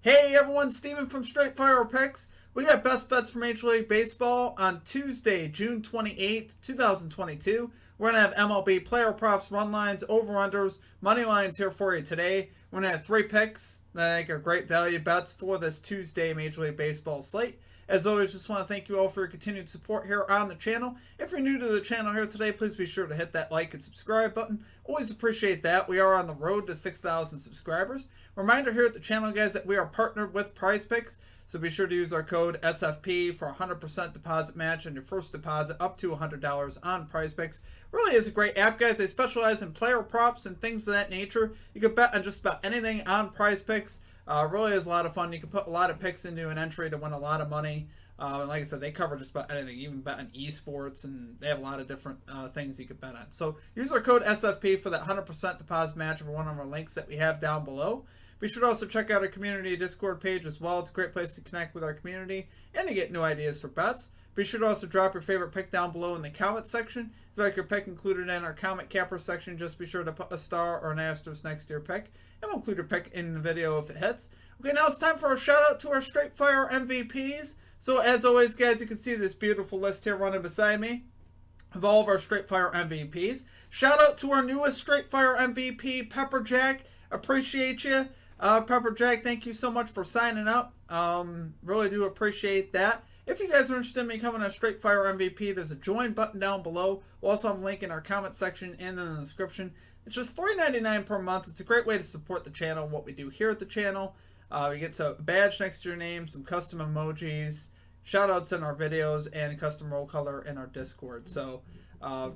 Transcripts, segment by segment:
Hey everyone, Steven from Straight Fire Picks. We got best bets for Major League Baseball on Tuesday, June 28th, 2022. We're going to have MLB player props, run lines, over-unders, money lines here for you today. We're going to have 3 picks that I think are great value bets for this Tuesday Major League Baseball slate. As always, just want to thank you all for your continued support here on the channel. If you're new to the channel here today, please be sure to hit that like and subscribe button. Always appreciate that. We are on the road to 6,000 subscribers. Reminder here at the channel, guys, that we are partnered with PrizePicks, so be sure to use our code SFP for a 100% deposit match on your first deposit up to $100 on PrizePicks. Really is a great app, guys. They specialize in player props and things of that nature. You can bet on just about anything on PrizePicks. Really is a lot of fun. You can put a lot of picks into an entry to win a lot of money. And like I said, they cover just about anything. You can bet on esports, and they have a lot of different things you can bet on. So use our code SFP for that 100% deposit match over one of our links that we have down below. Be sure to also check out our community Discord page as well. It's a great place to connect with our community and to get new ideas for bets. Be sure to also drop your favorite pick down below in the comment section. If you like your pick included in our comment capper section, just be sure to put a star or an asterisk next to your pick, and we'll include your pick in the video if it hits. Okay, now it's time for a shout out to our Straight Fire MVPs. So as always, guys, you can see this beautiful list here running beside me of all of our Straight Fire MVPs. Shout out to our newest Straight Fire MVP, Pepper Jack. Appreciate you. Pepper Jack, thank you so much for signing up. Really do appreciate that. If you guys are interested in becoming a Straight Fire MVP, there's a join button down below. We'll also have a link in our comment section and in the description. It's just $3.99 per month. It's a great way to support the channel and what we do here at the channel. You get a badge next to your name, some custom emojis, shoutouts in our videos, and custom roll color in our Discord. So,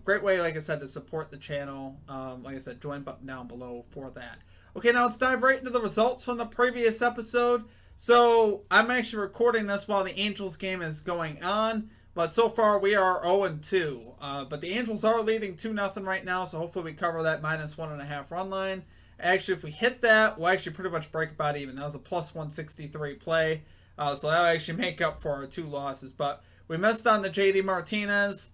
great way, like I said, to support the channel. Like I said, join button down below for that. Okay, now let's dive right into the results from the previous episode. So, I'm actually recording this while the Angels game is going on, but so far we are 0-2. But the Angels are leading 2-0 right now, so hopefully we cover that -1.5 run line. Actually, if we hit that, we'll actually pretty much break about even. That was a +163 play, so that'll actually make up for our 2 losses. But we missed on the JD Martinez,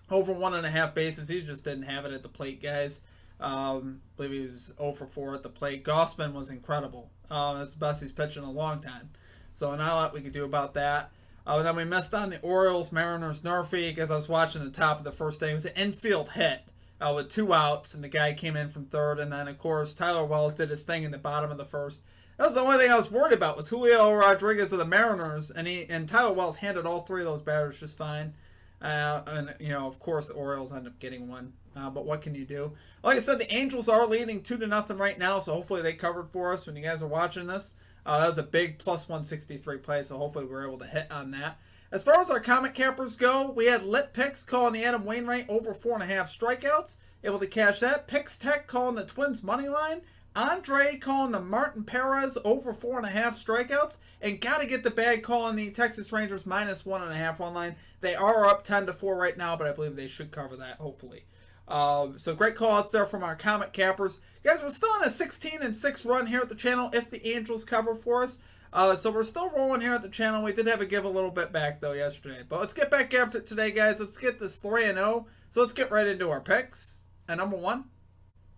over 1.5 bases. He just didn't have it at the plate, guys. I believe he was 0 for 4 at the plate. Gossman was incredible. That's the best he's pitched in a long time. So not a lot we could do about that. Then we missed on the Orioles, Mariners, NRFI, because I was watching the top of the first inning. It was an infield hit with 2 outs, and the guy came in from third. And then, of course, Tyler Wells did his thing in the bottom of the first. That was the only thing I was worried about was Julio Rodriguez of the Mariners, and Tyler Wells handled all 3 of those batters just fine. And, you know, of course, the Orioles end up getting one. But what can you do? Like I said, the Angels are leading 2-0 right now, so hopefully they covered for us when you guys are watching this. That was a big +163 play, so hopefully we're able to hit on that. As far as our comment cappers go, we had Lit Picks calling the Adam Wainwright over 4.5 strikeouts. Able to cash that. Picks Tech calling the Twins money line. Andre calling the Martin Perez over 4.5 strikeouts. And gotta get the bag calling the Texas Rangers -1.5 run line. They are up 10-4 right now, but I believe they should cover that, hopefully. So great call-outs there from our comment cappers. Guys, we're still on a 16-6 run here at the channel if the Angels cover for us. So we're still rolling here at the channel. We did have a give a little bit back, though, yesterday. But let's get back after it today, guys. Let's get this 3-0. So let's get right into our picks. And number 1,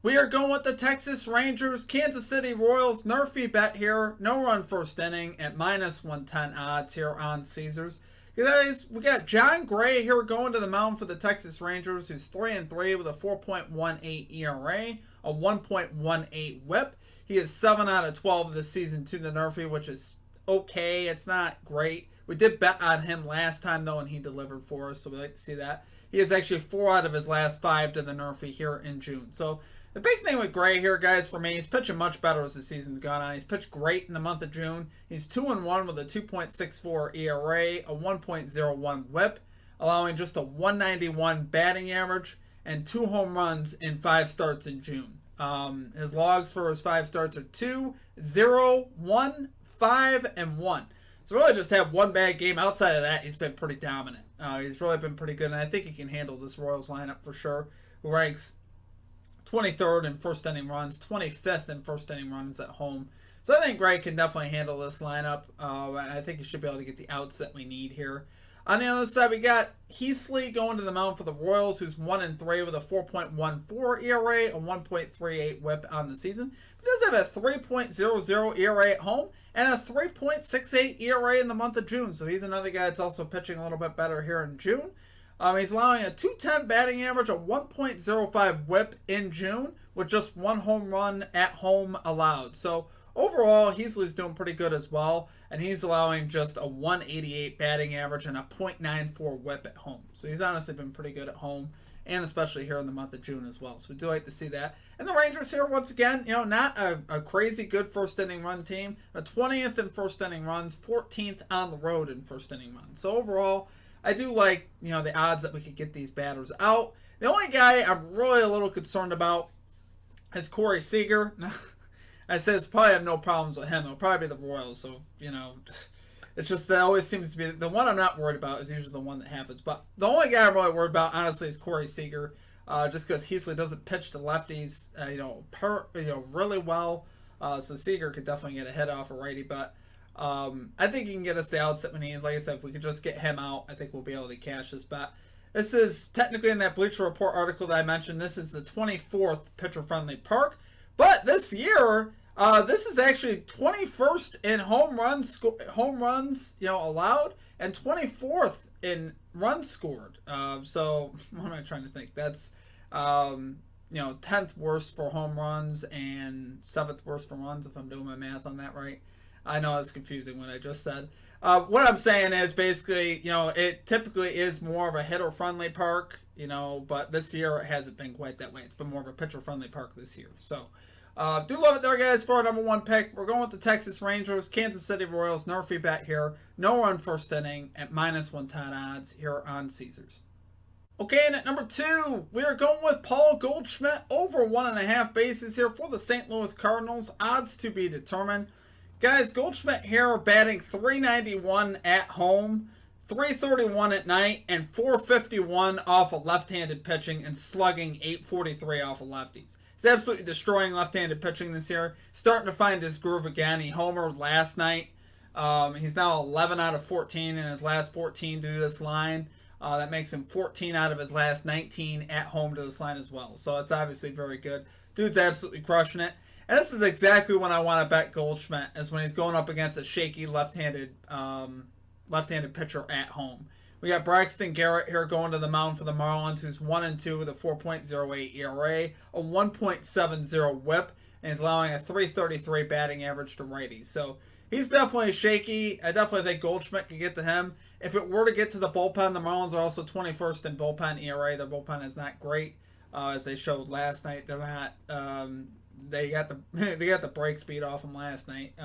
we are going with the Texas Rangers, Kansas City Royals, NRFI bet here. No run first inning at -110 odds here on Caesars. Guys, we got John Gray here going to the mound for the Texas Rangers, who's 3-3 with a 4.18 ERA, a 1.18 WHIP. He is 7 out of 12 this season to the NRFI, which is okay. It's not great. We did bet on him last time, though, and he delivered for us, so we like to see that. He is actually 4 out of his last 5 to the NRFI here in June. So the big thing with Gray here, guys, for me, he's pitching much better as the season's gone on. He's pitched great in the month of June. He's 2-1 with a 2.64 ERA, a 1.01 WHIP, allowing just a 191 batting average and 2 home runs in 5 starts in June. His logs for his 5 starts are 2, 0, 1, 5, and 1. So really just have one bad game. Outside of that, he's been pretty dominant. He's really been pretty good, and I think he can handle this Royals lineup for sure, who ranks 23rd in first inning runs, 25th in first inning runs at home. So I think Gray can definitely handle this lineup. I think he should be able to get the outs that we need here. On the other side, we got Heasley going to the mound for the Royals, who's 1-3 with a 4.14 ERA, a 1.38 WHIP on the season. He does have a 3.00 ERA at home and a 3.68 ERA in the month of June. So he's another guy that's also pitching a little bit better here in June. He's allowing a 210 batting average, a 1.05 WHIP in June, with just one home run at home allowed. So overall, Heasley's doing pretty good as well, and he's allowing just a 188 batting average and a .94 WHIP at home. So he's honestly been pretty good at home, and especially here in the month of June as well. So we do like to see that. And the Rangers here, once again, not a crazy good first inning run team. A 20th in first inning runs, 14th on the road in first inning runs. So overall, I do like, the odds that we could get these batters out. The only guy I'm really a little concerned about is Corey Seager. I said probably have no problems with him. It'll probably be the Royals. So, it's just that always seems to be the one I'm not worried about is usually the one that happens. But the only guy I'm really worried about, honestly, is Corey Seager. Just because Heasley doesn't pitch to lefties, really well. So Seager could definitely get a hit off a righty. But I think he can get us the outs that we need. Like I said, if we could just get him out, I think we'll be able to cash this bet. This is technically in that Bleacher Report article that I mentioned. This is the 24th pitcher-friendly park. But this year, this is actually 21st in home runs allowed, and 24th in runs scored. So what am I trying to think? That's 10th worst for home runs and 7th worst for runs, if I'm doing my math on that right. I know it's confusing what I just said. What I'm saying is basically, it typically is more of a hitter-friendly park, but this year it hasn't been quite that way. It's been more of a pitcher-friendly park this year. So, do love it there, guys, for our number one pick. We're going with the Texas Rangers, Kansas City Royals, NRFI bet here. No run first inning at -110 odds here on Caesars. Okay, and at number 2, we are going with Paul Goldschmidt over 1.5 bases here for the St. Louis Cardinals. Odds to be determined. Guys, Goldschmidt here batting .391 at home, .331 at night, and .451 off of left-handed pitching and slugging .843 off of lefties. He's absolutely destroying left-handed pitching this year. Starting to find his groove again. He homered last night. He's now 11 out of 14 in his last 14 to this line. That makes him 14 out of his last 19 at home to this line as well. So it's obviously very good. Dude's absolutely crushing it. And this is exactly when I want to bet Goldschmidt, is when he's going up against a shaky left-handed pitcher at home. We got Braxton Garrett here going to the mound for the Marlins, who's 1-2 with a 4.08 ERA, a 1.70 WHIP, and he's allowing a .333 batting average to righties. So he's definitely shaky. I definitely think Goldschmidt can get to him. If it were to get to the bullpen, the Marlins are also 21st in bullpen ERA. Their bullpen is not great, as they showed last night. They're not. They got the break speed off them last night,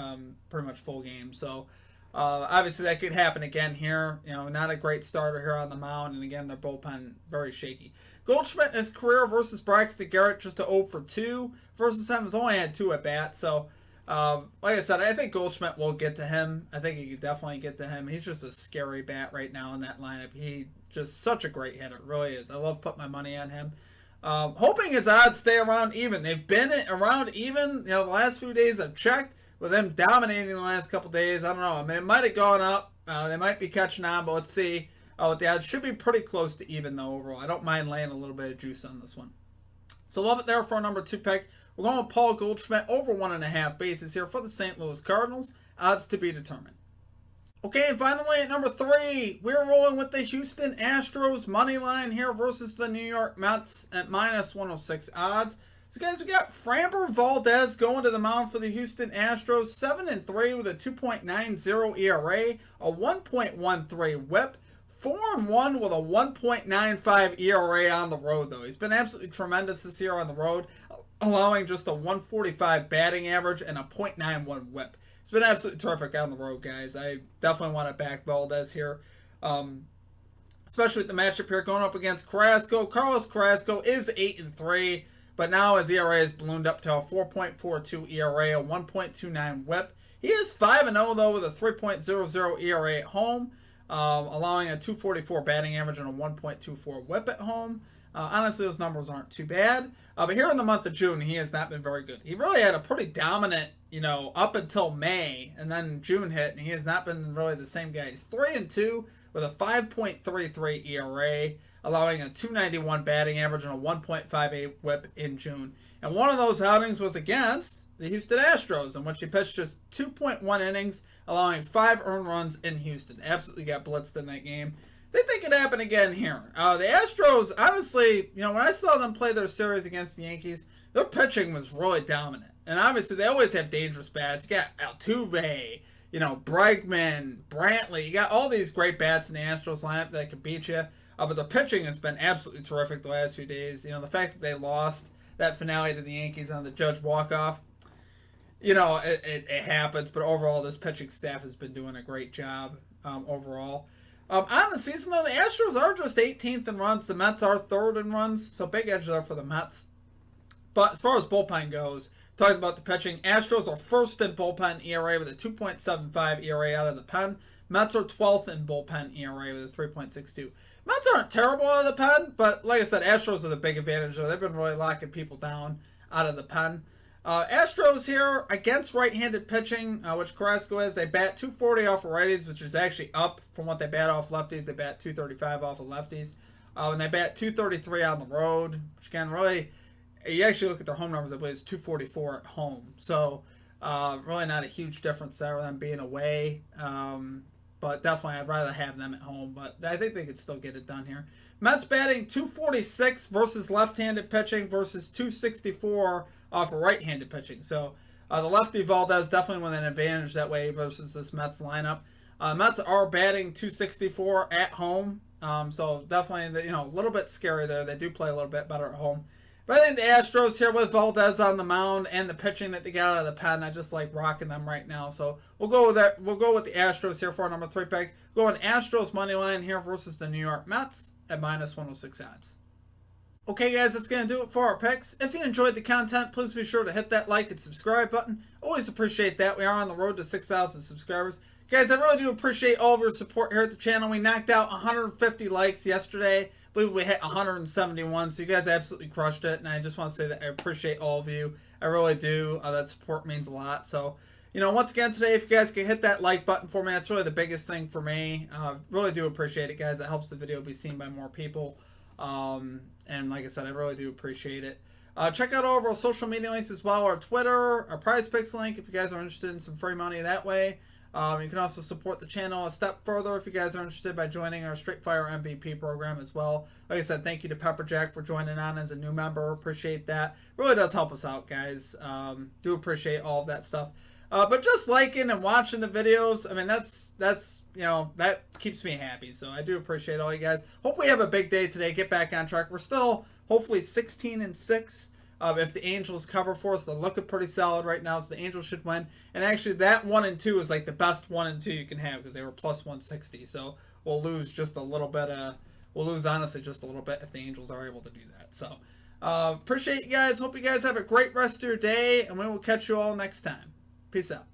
pretty much full game. So obviously that could happen again here. Not a great starter here on the mound, and again their bullpen very shaky. Goldschmidt in his career versus Braxton Garrett just a 0 for 2 versus him. He's only had 2 at bats. So like I said, I think Goldschmidt will get to him. I think he could definitely get to him. He's just a scary bat right now in that lineup. He just such a great hitter, really is. I love putting my money on him. Hoping his odds stay around even. They've been around even, the last few days I've checked, with them dominating the last couple days. I don't know. I mean, it might have gone up. They might be catching on, but let's see. The odds should be pretty close to even, though, overall. I don't mind laying a little bit of juice on this one. So love it there for our number 2 pick. We're going with Paul Goldschmidt over 1.5 bases here for the St. Louis Cardinals. Odds to be determined. Okay, and finally at number 3, we're rolling with the Houston Astros money line here versus the New York Mets at -106 odds. So guys, we got Framber Valdez going to the mound for the Houston Astros, 7-3 with a 2.90 ERA, a 1.13 WHIP, 4-1 with a 1.95 ERA on the road though. He's been absolutely tremendous this year on the road, allowing just a 145 batting average and a .91 WHIP. It's been absolutely terrific on the road, guys. I definitely want to back Valdez here, especially with the matchup here going up against Carrasco. Carlos Carrasco is 8-3, but now his ERA has ballooned up to a 4.42 ERA, a 1.29 WHIP. He is 5-0 though with a 3.00 ERA at home, allowing a 244 batting average and a 1.24 WHIP at home. Honestly, those numbers aren't too bad. But here in the month of June, he has not been very good. He really had a pretty dominant, up until May, and then June hit, and he has not been really the same guy. He's 3-2 with a 5.33 ERA, allowing a 291 batting average and a 1.58 whip in June. And one of those outings was against the Houston Astros, in which he pitched just 2.1 innings, allowing 5 earned runs in Houston. Absolutely got blitzed in that game. They think it happened again here. The Astros, honestly, when I saw them play their series against the Yankees, their pitching was really dominant. And obviously, they always have dangerous bats. You got Altuve, Bregman, Brantley. You got all these great bats in the Astros lineup that can beat you. But the pitching has been absolutely terrific the last few days. The fact that they lost that finale to the Yankees on the Judge walk-off, it happens. But overall, this pitching staff has been doing a great job overall. On the season, though, the Astros are just 18th in runs. The Mets are 3rd in runs, so big edge there for the Mets. But as far as bullpen goes, talking about the pitching, Astros are 1st in bullpen ERA with a 2.75 ERA out of the pen. Mets are 12th in bullpen ERA with a 3.62. Mets aren't terrible out of the pen, but like I said, Astros are the big advantage there. They've been really locking people down out of the pen. Astros here against right-handed pitching, which Carrasco is. They bat 240 off of righties, which is actually up from what they bat off lefties. They bat 235 off of lefties. And they bat 233 on the road, which again, really, you actually look at their home numbers, I believe it's 244 at home. So really not a huge difference there with them being away. But definitely I'd rather have them at home. But I think they could still get it done here. Mets batting 246 versus left-handed pitching versus 264 off of right-handed pitching. So the lefty Valdez definitely with an advantage that way versus this Mets lineup. Mets are batting 264 at home. So definitely, a little bit scary there. They do play a little bit better at home. But I think the Astros here with Valdez on the mound and the pitching that they got out of the pen, I just like rocking them right now. So we'll go with that. We'll go with the Astros here for our number 3 pick. Going Astros money line here versus the New York Mets at -106 odds. Okay, guys, that's going to do it for our picks. If you enjoyed the content, please be sure to hit that like and subscribe button. Always appreciate that. We are on the road to 6,000 subscribers. Guys, I really do appreciate all of your support here at the channel. We knocked out 150 likes yesterday. I believe we hit 171, so you guys absolutely crushed it. And I just want to say that I appreciate all of you. I really do. That support means a lot. So, once again today, if you guys can hit that like button for me, that's really the biggest thing for me. Really do appreciate it, guys. It helps the video be seen by more people. And like I said, I really do appreciate it. Check out all of our social media links as well. Our Twitter, our Prize Picks link if you guys are interested in some free money that way. You can also support the channel a step further if you guys are interested by joining our Straight Fire MVP program as well. Like I said, thank you to Pepperjack for joining on as a new member. Appreciate that. Really does help us out, guys. Do appreciate all of that stuff. But just liking and watching the videos, I mean, that's that keeps me happy. So I do appreciate all you guys. Hope we have a big day today. Get back on track. We're still hopefully 16-6. If the Angels cover for us, they're looking pretty solid right now, so the Angels should win. And actually, that 1-2 is like the best 1-2 you can have because they were +160. So we'll lose just a little bit. We'll lose honestly just a little bit if the Angels are able to do that. So appreciate you guys. Hope you guys have a great rest of your day, and we will catch you all next time. Peace out.